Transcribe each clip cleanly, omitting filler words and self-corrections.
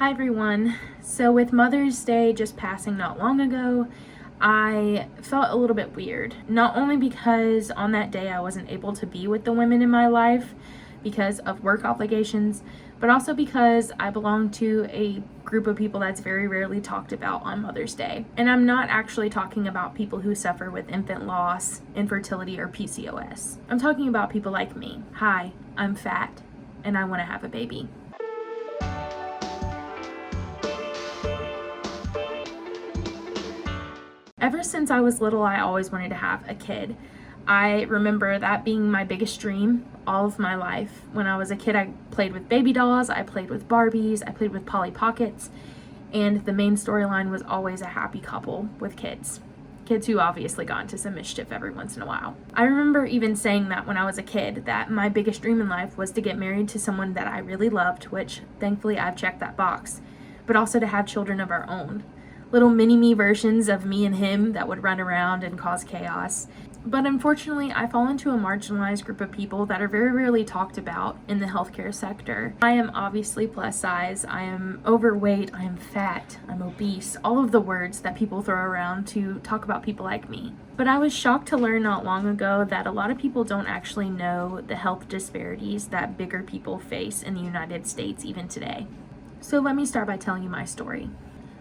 Hi everyone. So with Mother's Day just passing not long ago, I felt a little bit weird. Not only because on that day I wasn't able to be with the women in my life because of work obligations, but also because I belong to a group of people that's very rarely talked about on Mother's Day. And I'm not actually talking about people who suffer with infant loss, infertility, or PCOS. I'm talking about people like me. Hi, I'm fat and I want to have a baby. Ever since I was little, I always wanted to have a kid. I remember that being my biggest dream all of my life. When I was a kid, I played with baby dolls, I played with Barbies, I played with Polly Pockets, and the main storyline was always a happy couple with kids. Kids who obviously got into some mischief every once in a while. I remember even saying that when I was a kid, that my biggest dream in life was to get married to someone that I really loved, which thankfully I've checked that box, but also to have children of our own. Little mini-me versions of me and him that would run around and cause chaos. But unfortunately, I fall into a marginalized group of people that are very rarely talked about in the healthcare sector. I am obviously plus size, I am overweight, I am fat, I'm obese, all of the words that people throw around to talk about people like me. But I was shocked to learn not long ago that a lot of people don't actually know the health disparities that bigger people face in the United States even today. So let me start by telling you my story.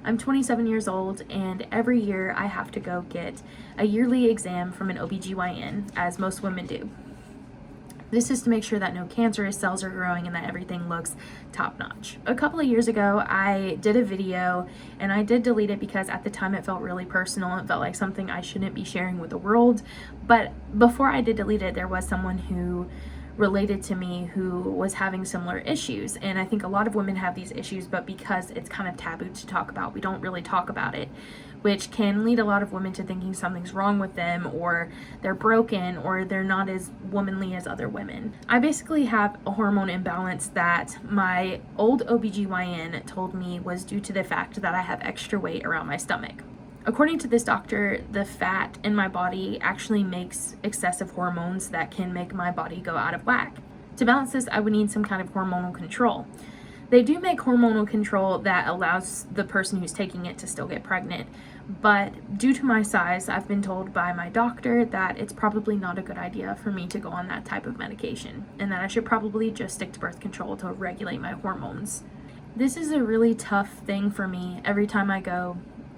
I'm 27 years old, and every year I have to go get a yearly exam from an OBGYN, as most women do. This is to make sure that no cancerous cells are growing and that everything looks top-notch. A couple of years ago, I did a video, and I did delete it because at the time it felt really personal. It felt like something I shouldn't be sharing with the world. But before I did delete it, there was someone who related to me who was having similar issues, and I think a lot of women have these issues, but because it's kind of taboo to talk about, we don't really talk about it, which can lead a lot of women to thinking something's wrong with them, or they're broken, or they're not as womanly as other women. I basically have a hormone imbalance that my old OBGYN told me was due to the fact that I have extra weight around my stomach. According to this doctor, the fat in my body actually makes excessive hormones that can make my body go out of whack. To balance this, I would need some kind of hormonal control. They do make hormonal control that allows the person who's taking it to still get pregnant, but due to my size, I've been told by my doctor that it's probably not a good idea for me to go on that type of medication, and that I should probably just stick to birth control to regulate my hormones. This is a really tough thing for me every time I go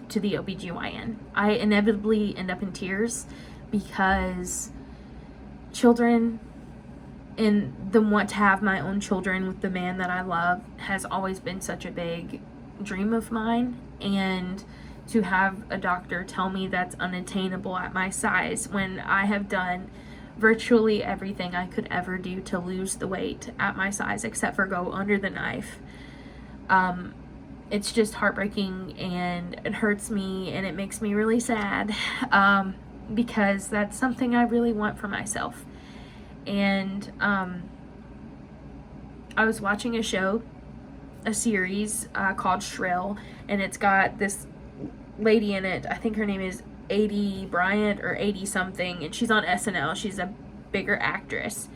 to the OBGYN. I inevitably end up in tears because children and the want to have my own children with the man that I love has always been such a big dream of mine, and to have a doctor tell me that's unattainable at my size when I have done virtually everything I could ever do to lose the weight at my size except for go under the knife. It's just heartbreaking, and it hurts me, and it makes me really sad because that's something I really want for myself. And I was watching a series called Shrill, and it's got this lady in it. I think her name is Aidy Bryant or 80 something, and she's on SNL. She's a bigger actress.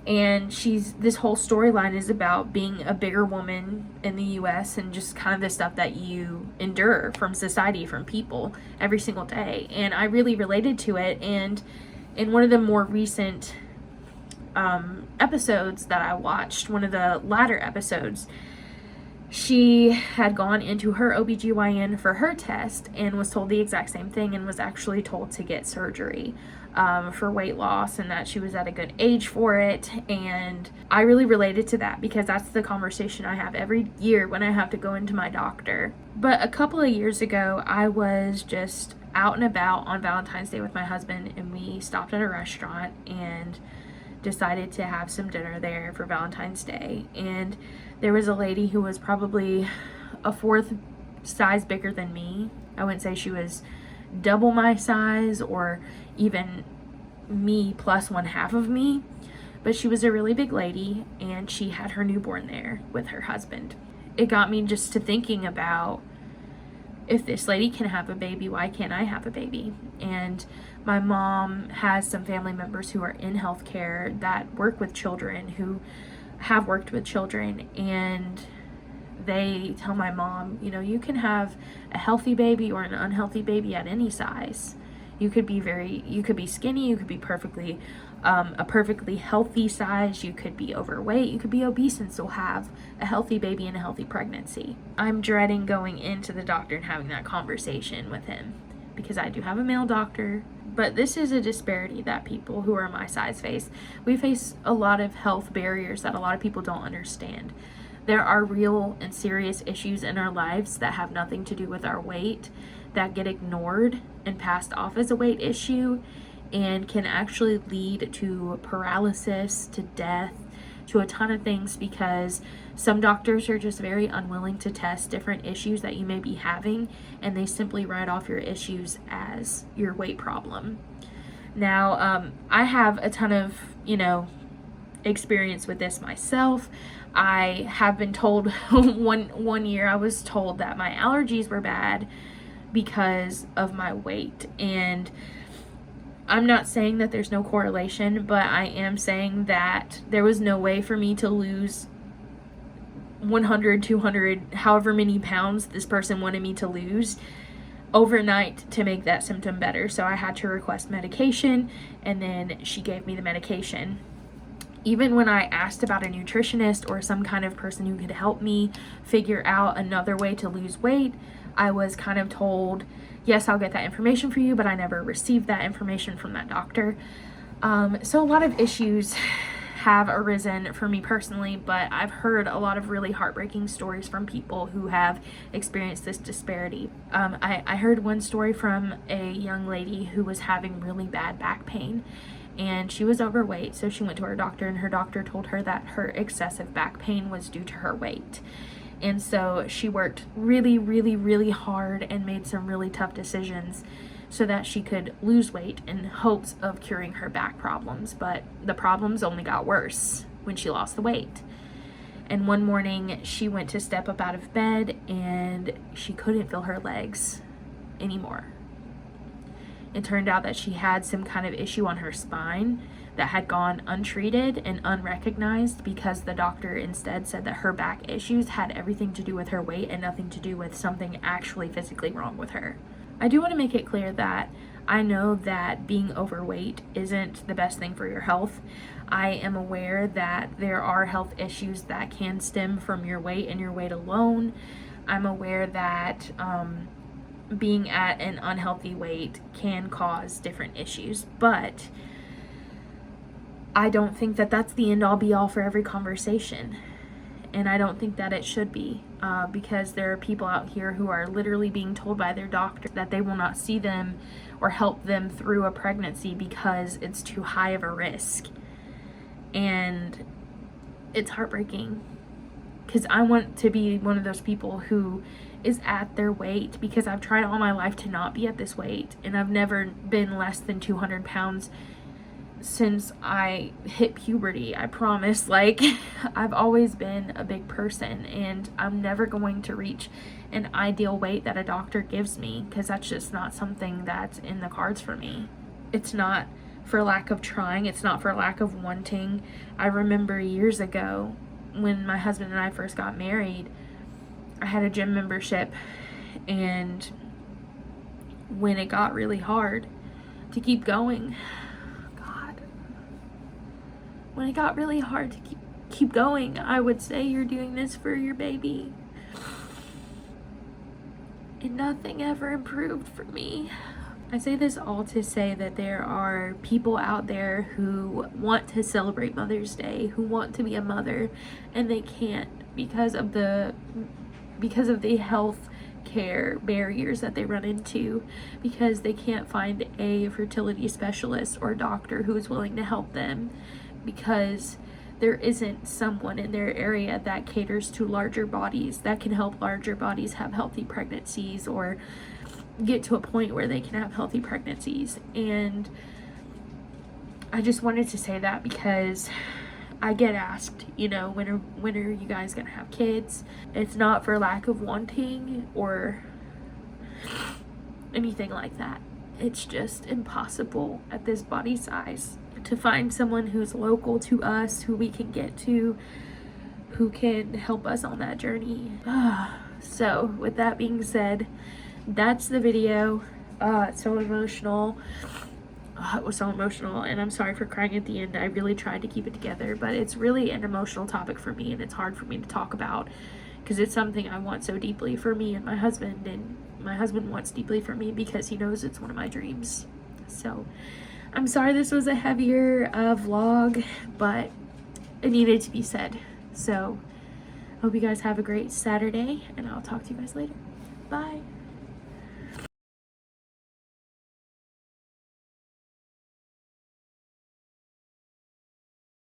And this whole storyline is about being a bigger woman in the US and just kind of the stuff that you endure from society, from people every single day. And I really related to it. And in one of the more recent episodes that I watched, one of the latter episodes, she had gone into her OBGYN for her test and was told the exact same thing, and was actually told to get surgery for weight loss, and that she was at a good age for it. And I really related to that because that's the conversation I have every year when I have to go into my doctor. But a couple of years ago, I was just out and about on Valentine's Day with my husband, and we stopped at a restaurant and decided to have some dinner there for Valentine's Day. And there was a lady who was probably a fourth size bigger than me. I wouldn't say she was double my size or even me plus 1/2 of me, but she was a really big lady, and she had her newborn there with her husband. It got me just to thinking about, if this lady can have a baby, why can't I have a baby? And my mom has some family members who are in healthcare that work with children, who have worked with children, and they tell my mom, you know, you can have a healthy baby or an unhealthy baby at any size. You could be skinny, you could be perfectly, a perfectly healthy size, you could be overweight, you could be obese and still have a healthy baby and a healthy pregnancy. I'm dreading going into the doctor and having that conversation with him because I do have a male doctor, but this is a disparity that people who are my size face. We face a lot of health barriers that a lot of people don't understand. There are real and serious issues in our lives that have nothing to do with our weight that get ignored and passed off as a weight issue and can actually lead to paralysis, to death, to a ton of things because some doctors are just very unwilling to test different issues that you may be having, and they simply write off your issues as your weight problem. Now, I have a ton of, experience with this myself. I have been told one year I was told that my allergies were bad because of my weight, and I'm not saying that there's no correlation, but I am saying that there was no way for me to lose 100, 200, however many pounds this person wanted me to lose overnight to make that symptom better. So I had to request medication, and then she gave me the medication. Even when I asked about a nutritionist or some kind of person who could help me figure out another way to lose weight, I was kind of told, yes, I'll get that information for you, but I never received that information from that doctor. So a lot of issues have arisen for me personally, but I've heard a lot of really heartbreaking stories from people who have experienced this disparity. I heard one story from a young lady who was having really bad back pain, and she was overweight, so she went to her doctor, and her doctor told her that her excessive back pain was due to her weight. And so she worked really, really, really hard and made some really tough decisions so that she could lose weight in hopes of curing her back problems. But the problems only got worse when she lost the weight. And one morning she went to step up out of bed and she couldn't feel her legs anymore. It turned out that she had some kind of issue on her spine that had gone untreated and unrecognized because the doctor instead said that her back issues had everything to do with her weight and nothing to do with something actually physically wrong with her. I do want to make it clear that I know that being overweight isn't the best thing for your health. I am aware that there are health issues that can stem from your weight and your weight alone. I'm aware that being at an unhealthy weight can cause different issues, but I don't think that that's the end all be all for every conversation. And I don't think that it should be, because there are people out here who are literally being told by their doctor that they will not see them or help them through a pregnancy because it's too high of a risk. And it's heartbreaking because I want to be one of those people who is at their weight, because I've tried all my life to not be at this weight, and I've never been less than 200 pounds since I hit puberty. I promise. I've always been a big person, and I'm never going to reach an ideal weight that a doctor gives me, because that's just not something that's in the cards for me. It's not for lack of trying, it's not for lack of wanting. I remember years ago when my husband and I first got married, I had a gym membership, and when it got really hard to keep going, when it got really hard to keep going, I would say, you're doing this for your baby. And nothing ever improved for me. I say this all to say that there are people out there who want to celebrate Mother's Day, who want to be a mother, and they can't because of the health care barriers that they run into, because they can't find a fertility specialist or doctor who is willing to help them, because there isn't someone in their area that caters to larger bodies, that can help larger bodies have healthy pregnancies or get to a point where they can have healthy pregnancies. And I just wanted to say that because I get asked, when are you guys gonna have kids? It's not for lack of wanting or anything like that. It's just impossible at this body size to find someone who's local to us, who we can get to, who can help us on that journey. So with that being said, that's the video. It's so emotional. It was so emotional, and I'm sorry for crying at the end. I really tried to keep it together, but it's really an emotional topic for me, and it's hard for me to talk about because it's something I want so deeply for me and my husband wants deeply for me because he knows it's one of my dreams. So I'm sorry this was a heavier vlog, but it needed to be said. So hope you guys have a great Saturday, and I'll talk to you guys later. Bye.